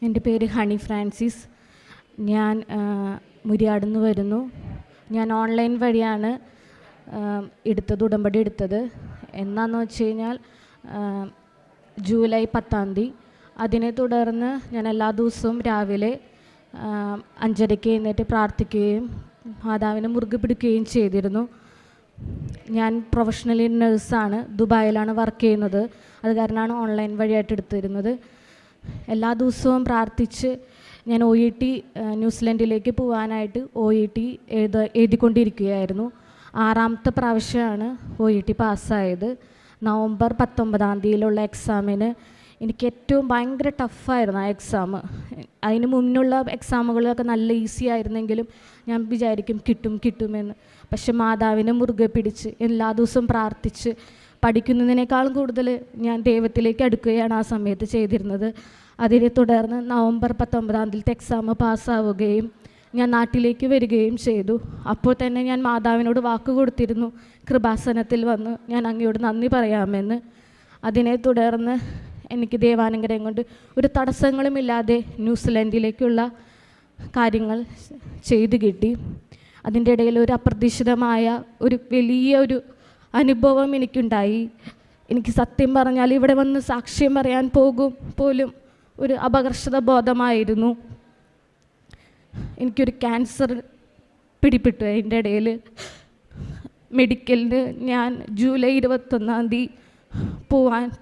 എൻ്റെ പേര് honey Francis. ഞാൻ മുരിയാട് നിന്ന് വരുന്നു. ഞാൻ ഓൺലൈൻ വഴിയാണ് ഉടമ്പടി എടുത്തത്. എന്നാന്ന് വെച്ച് കഴിഞ്ഞാൽ ജൂലൈ 10 അതിനെ തുടർന്ന് ഞാൻ എല്ലാ ദിവസവും രാവിലെ 5:30 എഴുന്നേറ്റ് പ്രാർത്ഥിക്കുകയും മാതാവിനെ മുറുകെ പിടിക്കുകയും ചെയ്തിരുന്നു. ഞാൻ പ്രൊഫഷണലി നേഴ്സാണ്, ദുബായിലാണ് വർക്ക് ചെയ്യുന്നത്. അത് കാരണമാണ് ഓൺലൈൻ വഴിയായിട്ട് എടുത്തിരുന്നത്. എല്ലാ ദിവസവും പ്രാർത്ഥിച്ച് ഞാൻ OET ന്യൂസിലൻഡിലേക്ക് പോകാനായിട്ട് OET എഴുതിക്കൊണ്ടിരിക്കുകയായിരുന്നു. 6ാമത്തെ പ്രാവശ്യമാണ് OET പാസ്സായത്. നവംബർ 19 എക്സാമിന് എനിക്ക് ഏറ്റവും ഭയങ്കര ടഫായിരുന്നു ആ എക്സാം. അതിന് മുന്നുള്ള എക്സാമുകളൊക്കെ നല്ല ഈസി ആയിരുന്നെങ്കിലും ഞാൻ വിചാരിക്കും കിട്ടുമെന്ന്. പക്ഷെ മാതാവിനെ മുറുകെ പിടിച്ച് എല്ലാ ദിവസവും പ്രാർത്ഥിച്ച് പഠിക്കുന്നതിനേക്കാളും കൂടുതൽ ഞാൻ ദൈവത്തിലേക്ക് അടുക്കുകയാണ് ആ സമയത്ത് ചെയ്തിരുന്നത്. അതിനെ തുടർന്ന് നവംബർ 19 എക്സാം പാസ്സാവുകയും ഞാൻ നാട്ടിലേക്ക് വരികയും ചെയ്തു. അപ്പോൾ തന്നെ ഞാൻ മാതാവിനോട് വാക്ക് കൊടുത്തിരുന്നു, കൃപാസനത്തിൽ വന്ന് ഞാൻ അങ്ങയോട് നന്ദി പറയാമെന്ന്. അതിനെ തുടർന്ന് എനിക്ക് ദൈവാനുഗ്രഹം കൊണ്ട് ഒരു തടസ്സങ്ങളുമില്ലാതെ ന്യൂസിലൻഡിലേക്കുള്ള കാര്യങ്ങൾ ചെയ്തു കിട്ടി. അതിൻ്റെ ഇടയിൽ ഒരു അപ്രതീക്ഷിതമായ ഒരു വലിയൊരു അനുഭവം എനിക്കുണ്ടായി. എനിക്ക് സത്യം പറഞ്ഞാൽ ഇവിടെ വന്ന് സാക്ഷ്യം പറയാൻ പോലും ഒരു അപകർഷത ബോധമായിരുന്നു. എനിക്കൊരു ക്യാൻസർ പിടിപെട്ടു. അതിൻ്റെ ഇടയിൽ മെഡിക്കലിന് ഞാൻ ജൂലൈ 21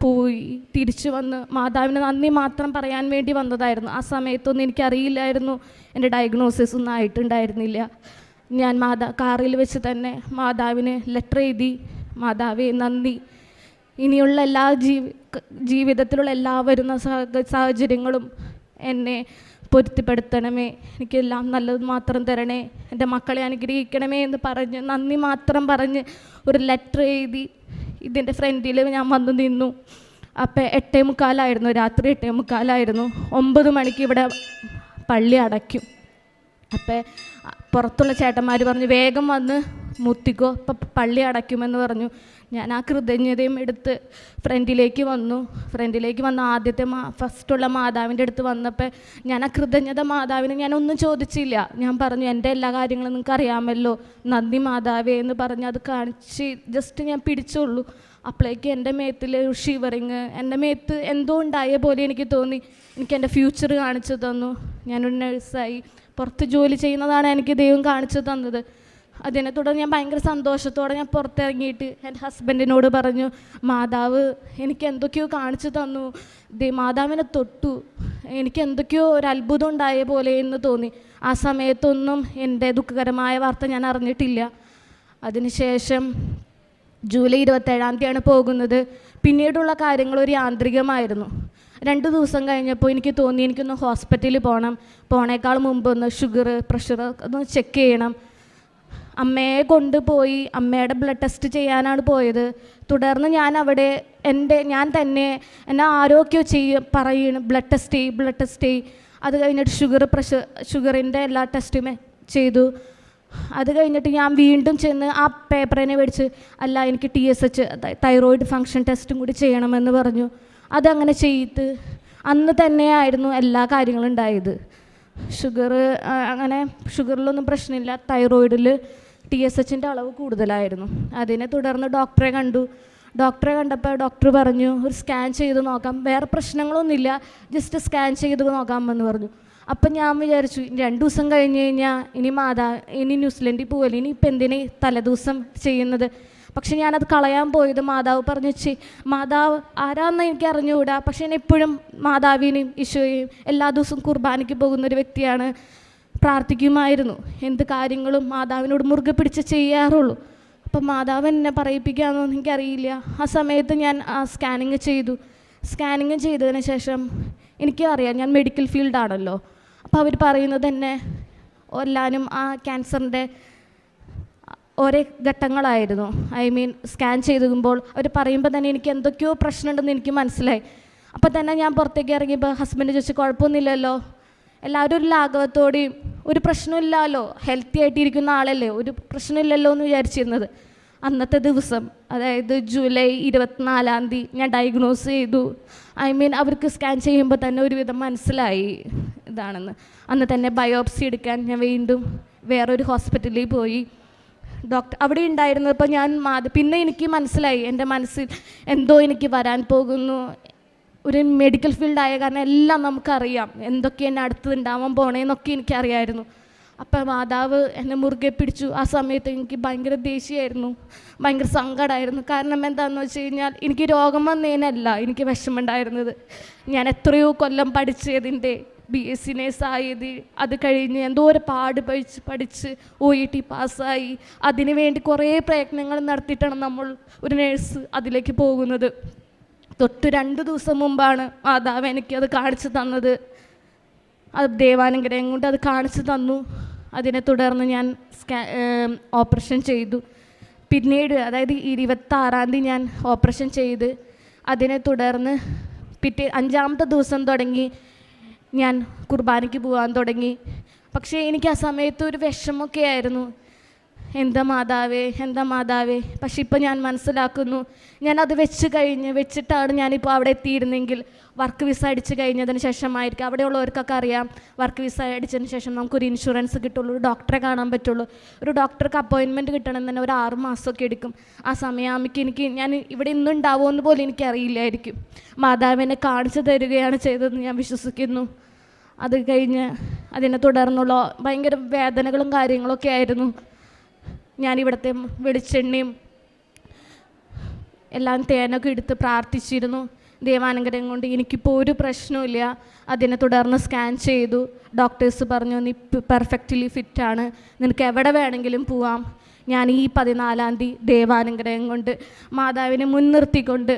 പോയി തിരിച്ചു വന്ന് മാതാവിന് നന്ദി മാത്രം പറയാൻ വേണ്ടി വന്നതായിരുന്നു. ആ സമയത്തൊന്നും എനിക്കറിയില്ലായിരുന്നു, എൻ്റെ ഡയഗ്നോസിസ് ഒന്നും ആയിട്ടുണ്ടായിരുന്നില്ല. ഞാൻ കാറിൽ വെച്ച് തന്നെ മാതാവിന് ലെറ്റർ എഴുതി, മാതാവേ നന്ദി, ഇനിയുള്ള എല്ലാ ജീവിതത്തിലുള്ള എല്ലാ വരുന്ന സാഹചര്യങ്ങളും എന്നെ പൊരുത്തിപ്പെടുത്തണമേ, എനിക്കെല്ലാം നല്ലത് മാത്രം തരണേ, എൻ്റെ മക്കളെ അനുഗ്രഹിക്കണമേ എന്ന് പറഞ്ഞ് നന്ദി മാത്രം പറഞ്ഞ് ഒരു ലെറ്റർ എഴുതി ഇതിൻ്റെ ഫ്രണ്ടിൽ ഞാൻ വന്നു നിന്നു. അപ്പം 8:45 രാത്രി 8:45. 9 മണിക്ക് ഇവിടെ പള്ളി അടയ്ക്കും. അപ്പം പുറത്തുള്ള ചേട്ടന്മാർ പറഞ്ഞു വേഗം വന്ന് മുത്തിക്കോ, അപ്പം പള്ളി അടയ്ക്കുമെന്ന് പറഞ്ഞു. ഞാൻ ആ കൃതജ്ഞതയും എടുത്ത് ഫ്രണ്ടിലേക്ക് വന്ന് ആദ്യത്തെ ഫസ്റ്റുള്ള മാതാവിൻ്റെ അടുത്ത് വന്നപ്പോൾ ഞാൻ ആ കൃതജ്ഞത മാതാവിന് ഞാനൊന്നും ചോദിച്ചില്ല. ഞാൻ പറഞ്ഞു എൻ്റെ എല്ലാ കാര്യങ്ങളും നിങ്ങൾക്ക് അറിയാമല്ലോ, നന്ദി മാതാവേ എന്ന് പറഞ്ഞ് അത് കാണിച്ച് ജസ്റ്റ് ഞാൻ പിടിച്ചുള്ളൂ. അപ്പോഴേക്ക് എൻ്റെ മേത്തിൽ ഷിവറിങ്, എൻ്റെ മേത്ത് എന്തോ ഉണ്ടായ പോലെ എനിക്ക് തോന്നി. എനിക്ക് എൻ്റെ ഫ്യൂച്ചർ കാണിച്ചു തന്നു. ഞാനൊരു നഴ്സായി പുറത്ത് ജോലി ചെയ്യുന്നതാണ് എനിക്ക് ദൈവം കാണിച്ചു തന്നത്. അതിനെ തുടർന്ന് ഞാൻ ഭയങ്കര സന്തോഷത്തോടെ ഞാൻ പുറത്തിറങ്ങിയിട്ട് എൻ്റെ ഹസ്ബൻഡിനോട് പറഞ്ഞു, മാതാവ് എനിക്ക് എന്തൊക്കെയോ കാണിച്ചു തന്നു, മാതാവിനെ തൊട്ടു, എനിക്ക് എന്തൊക്കെയോ ഒരു അത്ഭുതം ഉണ്ടായ പോലെ എന്ന് തോന്നി. ആ സമയത്തൊന്നും എൻ്റെ ദുഃഖകരമായ വാർത്ത ഞാൻ അറിഞ്ഞിട്ടില്ല. അതിനുശേഷം ജൂലൈ 27 പോകുന്നത്. പിന്നീടുള്ള കാര്യങ്ങൾ ഒരു യാന്ത്രികമായിരുന്നു. 2 ദിവസം കഴിഞ്ഞപ്പോൾ എനിക്ക് തോന്നി എനിക്കൊന്ന് ഹോസ്പിറ്റലിൽ പോണേക്കാൾ മുമ്പ് ഒന്ന് ഷുഗർ പ്രഷർ ഒന്ന് ചെക്ക് ചെയ്യണം. അമ്മയെ കൊണ്ടുപോയി അമ്മയുടെ ബ്ലഡ് ടെസ്റ്റ് ചെയ്യാനാണ് പോയത്. തുടർന്ന് ഞാൻ അവിടെ ഞാൻ തന്നെ എന്നെ ആരോഗ്യം പറയണം, ബ്ലഡ് ടെസ്റ്റ് ചെയ്യും. അത് കഴിഞ്ഞിട്ട് ഷുഗറിൻ്റെ എല്ലാ ടെസ്റ്റും ചെയ്തു. അത് കഴിഞ്ഞിട്ട് ഞാൻ വീണ്ടും ചെന്ന് ആ പേപ്പറിനെ മേടിച്ച്, അല്ല എനിക്ക് TSH തൈറോയിഡ് ഫങ്ഷൻ ടെസ്റ്റും കൂടി ചെയ്യണമെന്ന് പറഞ്ഞു. അതങ്ങനെ ചെയ്ത് അന്ന് തന്നെയായിരുന്നു എല്ലാ കാര്യങ്ങളും ഉണ്ടായത്. ഷുഗറിലൊന്നും പ്രശ്നമില്ല, തൈറോയിഡിൽ TSHൻ്റെ അളവ് കൂടുതലായിരുന്നു. അതിനെ തുടർന്ന് ഡോക്ടറെ കണ്ടപ്പോൾ ഡോക്ടർ പറഞ്ഞു ഒരു സ്കാൻ ചെയ്ത് നോക്കാം, വേറെ പ്രശ്നങ്ങളൊന്നുമില്ല, ജസ്റ്റ് സ്കാൻ ചെയ്ത് നോക്കാമെന്ന് പറഞ്ഞു. അപ്പം ഞാൻ വിചാരിച്ചു 2 ദിവസം കഴിഞ്ഞ് കഴിഞ്ഞാൽ ഇനി ന്യൂസിലൻഡിൽ പോകല്ലേ, ഇനി ഇപ്പം എന്തിനു തലേദിവസം ചെയ്യുന്നത്. പക്ഷെ ഞാനത് കളയാൻ പോയത് മാതാവ് പറഞ്ഞു, മാതാവ് ആരാന്ന് എനിക്ക് അറിഞ്ഞുകൂടാ, പക്ഷെ ഞാൻ എപ്പോഴും മാതാവിനെയും ഈശോയെയും എല്ലാ ദിവസവും കുർബാനയ്ക്ക് പോകുന്നൊരു വ്യക്തിയാണ്, പ്രാർത്ഥിക്കുമായിരുന്നു, എന്ത് കാര്യങ്ങളും മാതാവിനോട് മുറുകെ പിടിച്ച് ചെയ്യാറുള്ളൂ. അപ്പം മാതാവ് എന്നെ പറയിപ്പിക്കാമെന്നൊന്നും എനിക്കറിയില്ല. ആ സമയത്ത് ഞാൻ ആ സ്കാനിങ് ചെയ്തതിന് ശേഷം എനിക്കറിയാം ഞാൻ മെഡിക്കൽ ഫീൽഡാണല്ലോ. അപ്പോൾ അവർ പറയുന്നത് തന്നെ എല്ലാവരും ആ ക്യാൻസറിൻ്റെ ഓരോ ഘട്ടങ്ങളായിരുന്നു. സ്കാൻ ചെയ്തുമ്പോൾ അവർ പറയുമ്പോൾ തന്നെ എനിക്ക് എന്തൊക്കെയോ പ്രശ്നമുണ്ടെന്ന് എനിക്ക് മനസ്സിലായി. അപ്പോൾ തന്നെ ഞാൻ പുറത്തേക്ക് ഇറങ്ങിയപ്പോൾ ഹസ്ബൻഡ് ചോദിച്ചു, കുഴപ്പമൊന്നുമില്ലല്ലോ, എല്ലാവരും ഒരു ലാഘവത്തോടെയും ഒരു പ്രശ്നമില്ലല്ലോ, ഹെൽത്തി ആയിട്ടിരിക്കുന്ന ആളല്ലേ, ഒരു പ്രശ്നമില്ലല്ലോ എന്ന് വിചാരിച്ചിരുന്നത്. അന്നത്തെ ദിവസം, അതായത് ജൂലൈ 24 ഞാൻ ഡയഗ്നോസ് ചെയ്തു. അവർക്ക് സ്കാൻ ചെയ്യുമ്പോൾ തന്നെ ഒരുവിധം മനസ്സിലായി ഇതാണെന്ന്. അന്ന് തന്നെ ബയോപ്സി എടുക്കാൻ ഞാൻ വീണ്ടും വേറൊരു ഹോസ്പിറ്റലിൽ പോയി. ഡോക്ടർ അവിടെ ഉണ്ടായിരുന്നപ്പോൾ പിന്നെ എനിക്ക് മനസ്സിലായി, എൻ്റെ മനസ്സിൽ എന്തോ എനിക്ക് വരാൻ പോകുന്നു. ഒരു മെഡിക്കൽ ഫീൽഡായ കാരണം എല്ലാം നമുക്കറിയാം, എന്തൊക്കെ എന്നെ അടുത്തത് ഉണ്ടാവാൻ പോണേന്നൊക്കെ എനിക്കറിയായിരുന്നു. അപ്പം മാതാവ് എന്നെ മുറുകെ പിടിച്ചു. ആ സമയത്ത് എനിക്ക് ഭയങ്കര ദേഷ്യമായിരുന്നു, ഭയങ്കര സങ്കടമായിരുന്നു. കാരണം എന്താണെന്ന് വെച്ച് കഴിഞ്ഞാൽ എനിക്ക് രോഗം വന്നതിനല്ല എനിക്ക് വിഷമമുണ്ടായിരുന്നത്. ഞാൻ എത്രയോ കൊല്ലം പഠിച്ചതിൻ്റെ BSc നേഴ്സായത്, അത് കഴിഞ്ഞ് എന്തോരം പഠിച്ച് OET പാസ്സായി. അതിനു വേണ്ടി കുറേ പ്രയത്നങ്ങൾ നടത്തിയിട്ടാണ് നമ്മൾ ഒരു നേഴ്സ് അതിലേക്ക് പോകുന്നത്. തൊട്ട് 2 ദിവസം മുമ്പാണ് മാതാവ് എനിക്കത് കാണിച്ചു തന്നത്. അത് ദൈവാനുഗ്രഹം കൊണ്ട് അത് കാണിച്ചു തന്നു. അതിനെ തുടർന്ന് ഞാൻ ഓപ്പറേഷൻ ചെയ്തു. പിന്നീട് അതായത് 26-ാം തീയതി ഞാൻ ഓപ്പറേഷൻ ചെയ്ത്, അതിനെ തുടർന്ന് 5-ാമത്തെ ദിവസം തുടങ്ങി ഞാൻ കുർബാനയ്ക്ക് പോകാൻ തുടങ്ങി. പക്ഷേ എനിക്ക് ആ സമയത്ത് ഒരു വിഷമമൊക്കെ ആയിരുന്നു, എന്താ മാതാവേ. പക്ഷെ ഇപ്പോൾ ഞാൻ മനസ്സിലാക്കുന്നു, ഞാനത് വെച്ചിട്ടാണ് ഞാനിപ്പോൾ അവിടെ എത്തിയിരുന്നെങ്കിൽ വർക്ക് വിസ അടിച്ച് കഴിഞ്ഞതിന് ശേഷമായിരിക്കും. അവിടെയുള്ളവർക്കൊക്കെ അറിയാം, വർക്ക് വിസ അടിച്ചതിന് ശേഷം നമുക്കൊരു ഇൻഷുറൻസ് കിട്ടുള്ളൂ, ഒരു ഡോക്ടറെ കാണാൻ പറ്റുള്ളൂ. ഒരു ഡോക്ടർക്ക് അപ്പോയിൻമെൻറ്റ് കിട്ടണം തന്നെ ഒരു 6 മാസമൊക്കെ എടുക്കും. ആ സമയമാകുമ്പോൾ ഞാൻ ഇവിടെ ഇന്നും ഉണ്ടാവുമെന്ന് പോലും എനിക്കറിയില്ലായിരിക്കും. മാതാവിനെ കാണിച്ചു തരികയാണ് ചെയ്തതെന്ന് ഞാൻ വിശ്വസിക്കുന്നു. അത് കഴിഞ്ഞ് അതിനെ തുടർന്നുള്ള ഭയങ്കര വേദനകളും കാര്യങ്ങളൊക്കെ ആയിരുന്നു. ഞാനിവിടുത്തെ വെളിച്ചെണ്ണയും എല്ലാം തേനൊക്കെ എടുത്ത് പ്രാർത്ഥിച്ചിരുന്നു. ദൈവാനുഗ്രഹം കൊണ്ട് എനിക്കിപ്പോൾ ഒരു പ്രശ്നമില്ല. അതിനെ തുടർന്ന് സ്കാൻ ചെയ്തു. ഡോക്ടേഴ്സ് പറഞ്ഞു, നീ പെർഫെക്റ്റ്ലി ഫിറ്റാണ്, നിനക്ക് എവിടെ വേണമെങ്കിലും പോവാം. ഞാൻ ഈ 14-ാം തീയതി ദൈവാനുഗ്രഹം കൊണ്ട് മാതാവിനെ മുൻനിർത്തിക്കൊണ്ട്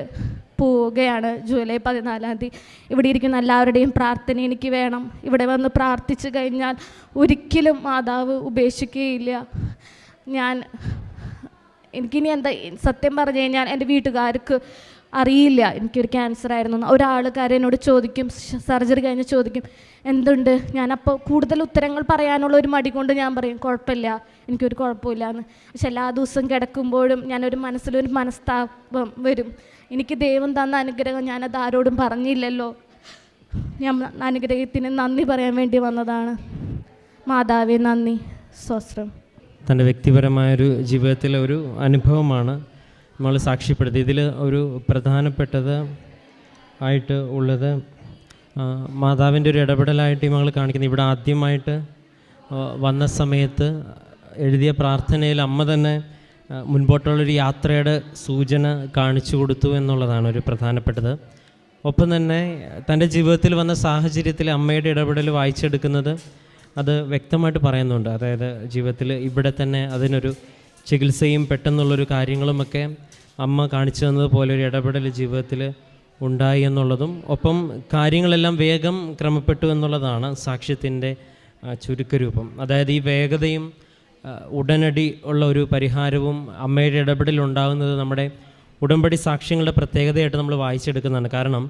പോവുകയാണ്. ജൂലൈ 14-ാം തീയതി. ഇവിടെ ഇരിക്കുന്ന എല്ലാവരുടെയും പ്രാർത്ഥന എനിക്ക് വേണം. ഇവിടെ വന്ന് പ്രാർത്ഥിച്ചു കഴിഞ്ഞാൽ ഒരിക്കലും മാതാവ് ഉപേക്ഷിക്കുകയില്ല. എനിക്കിനി സത്യം പറഞ്ഞു കഴിഞ്ഞാൽ എൻ്റെ വീട്ടുകാർക്ക് അറിയില്ല എനിക്കൊരു ക്യാൻസർ ആയിരുന്നു. ഒരാൾക്കാർ എന്നോട് ചോദിക്കും, സർജറി കഴിഞ്ഞ് ചോദിക്കും എന്തുണ്ട്. ഞാനപ്പോൾ കൂടുതൽ ഉത്തരങ്ങൾ പറയാനുള്ള ഒരു മടി കൊണ്ട് ഞാൻ പറയും കുഴപ്പമില്ല, എനിക്കൊരു കുഴപ്പമില്ല എന്ന്. പക്ഷെ എല്ലാ ദിവസവും കിടക്കുമ്പോഴും മനസ്സിലൊരു മനസ്താപം വരും. എനിക്ക് ദൈവം തന്ന അനുഗ്രഹം ഞാനത് ആരോടും പറഞ്ഞില്ലല്ലോ. ഞാൻ അനുഗ്രഹത്തിന് നന്ദി പറയാൻ വേണ്ടി വന്നതാണ്. മാതാവേ നന്ദി, സ്വസ്ത്രം. തൻ്റെ വ്യക്തിപരമായൊരു ജീവിതത്തിലെ ഒരു അനുഭവമാണ് നമ്മൾ സാക്ഷ്യപ്പെടുത്തി. ഇതിൽ ഒരു പ്രധാനപ്പെട്ടത് ആയിട്ട് ഉള്ളത് മാതാവിൻ്റെ ഒരു ഇടപെടലായിട്ട് ഈ മകൾ കാണിക്കുന്നത്. ഇവിടെ ആദ്യമായിട്ട് വന്ന സമയത്ത് എഴുതിയ പ്രാർത്ഥനയിൽ അമ്മ തന്നെ മുൻപോട്ടുള്ളൊരു യാത്രയുടെ സൂചന കാണിച്ചു കൊടുത്തു എന്നുള്ളതാണ് ഒരു പ്രധാനപ്പെട്ടത്. ഒപ്പം തന്നെ തൻ്റെ ജീവിതത്തിൽ വന്ന സാഹചര്യത്തിൽ അമ്മയുടെ ഇടപെടൽ വായിച്ചെടുക്കുന്നത് അത് വ്യക്തമായിട്ട് പറയുന്നുണ്ട്. അതായത് ജീവിതത്തിൽ ഇവിടെ തന്നെ അതിനൊരു ചികിത്സയും പെട്ടെന്നുള്ളൊരു കാര്യങ്ങളുമൊക്കെ അമ്മ കാണിച്ചു തന്നതുപോലെ ഒരു ഇടപെടൽ ജീവിതത്തിൽ ഉണ്ടായി എന്നുള്ളതും, ഒപ്പം കാര്യങ്ങളെല്ലാം വേഗം ക്രമപ്പെട്ടു എന്നുള്ളതാണ് സാക്ഷ്യത്തിൻ്റെ ചുരുക്കരൂപം. അതായത് ഈ വേഗതയും ഉടനടി ഉള്ള ഒരു പരിഹാരവും അമ്മയുടെ ഇടപെടൽ ഉണ്ടാകുന്നത് നമ്മുടെ ഉടമ്പടി സാക്ഷ്യങ്ങളുടെ പ്രത്യേകതയായിട്ട് നമ്മൾ വായിച്ചെടുക്കുന്നതാണ്. കാരണം